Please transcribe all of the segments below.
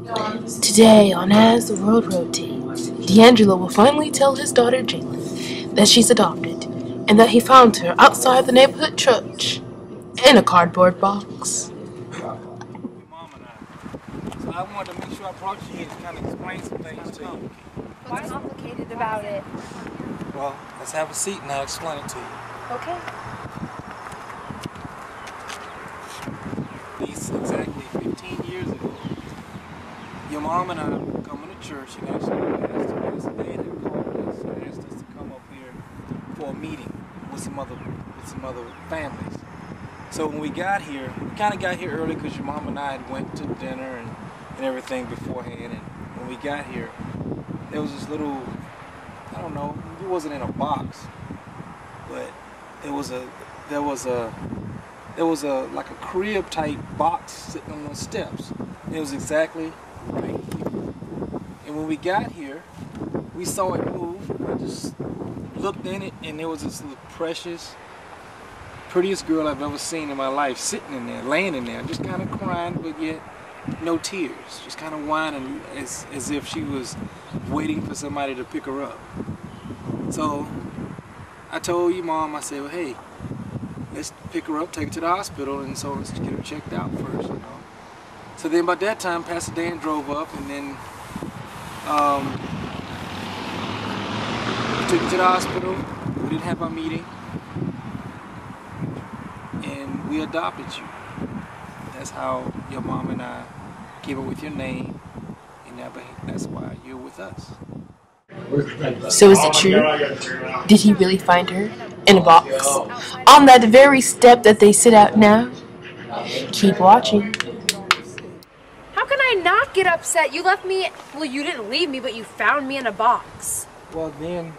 Today, on As the World Rotates, D'Angelo will finally tell his daughter Jalynn that she's adopted and that he found her outside the neighborhood church in a cardboard box. Your mom and I. So I wanted to make sure I brought you here to kind of explain some things to you. What's complicated about it? Well, let's have a seat and I'll explain it to you. Okay. These exactly 15 years ago, your mom and I were coming to church and actually asked us, Dad had called us and asked us to come up here for a meeting with some other families. So when we got here, we kind of got here early because your mom and I had went to dinner and everything beforehand. And when we got here, there was this little, I don't know, it wasn't in a box, but there was like a crib type box sitting on the steps. And it was exactly right here. And when we got here, we saw it move. I just looked in it, and there was this little precious, prettiest girl I've ever seen in my life sitting in there, laying in there, just kind of crying, but yet no tears, just kind of whining as if she was waiting for somebody to pick her up. So I told your mom, I said, well, hey, let's pick her up, take her to the hospital, and so let's get her checked out first, you know. So then by that time, Pastor Dan drove up, and then we took her to the hospital. We didn't have our meeting, and we adopted you. That's how your mom and I came up with your name, and that's why you're with us. So is it true? Did he really find her in a box on that very step that they sit at now? Keep watching. How can I not get upset? You left me, well, you didn't leave me, but you found me in a box. Well, then,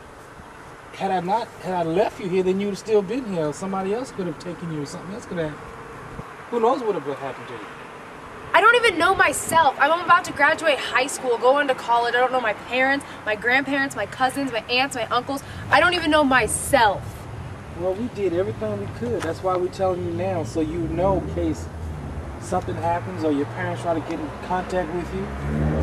had I left you here, then you'd have still been here. Somebody else could have taken you, or something else could have. Who knows what would have happened to you? I don't even know myself. I'm about to graduate high school, go into college. I don't know my parents, my grandparents, my cousins, my aunts, my uncles. I don't even know myself. Well, we did everything we could. That's why we're telling you now, so you know in case something happens or your parents try to get in contact with you.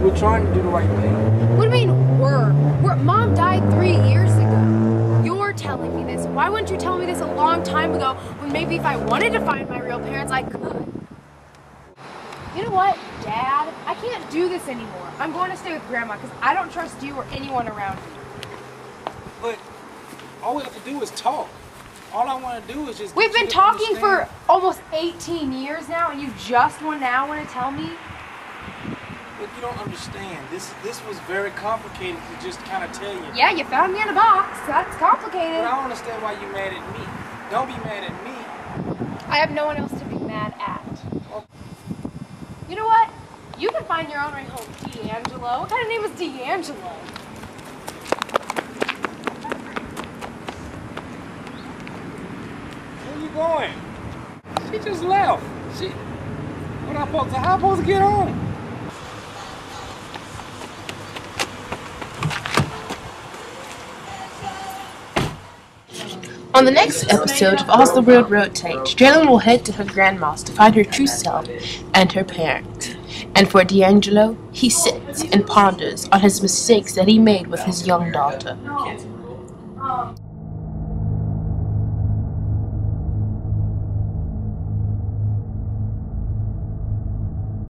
We're trying to do the right thing. What do you mean, we're? Mom died 3 years ago. You're telling me this. Why wouldn't you tell me this a long time ago when maybe if I wanted to find my real parents, I could? You know what, Dad? I can't do this anymore. I'm going to stay with Grandma because I don't trust you or anyone around you. But all we have to do is talk. All I want to do is just... We've been talking for almost 18 years now, and you just now want to tell me? But you don't understand. This was very complicated to just kind of tell you. Yeah, you found me in a box. That's complicated. But I don't understand why you're mad at me. Don't be mad at me. I have no one else to be mad at. You know what? You can find your own way home, D'Angelo. What kind of name is D'Angelo? Where you going? She just left. How am I supposed to get home? On the next episode of As the World Rotates, Jalynn will head to her grandma's to find her true self and her parents. And for D'Angelo, he sits and ponders on his mistakes that he made with his young daughter.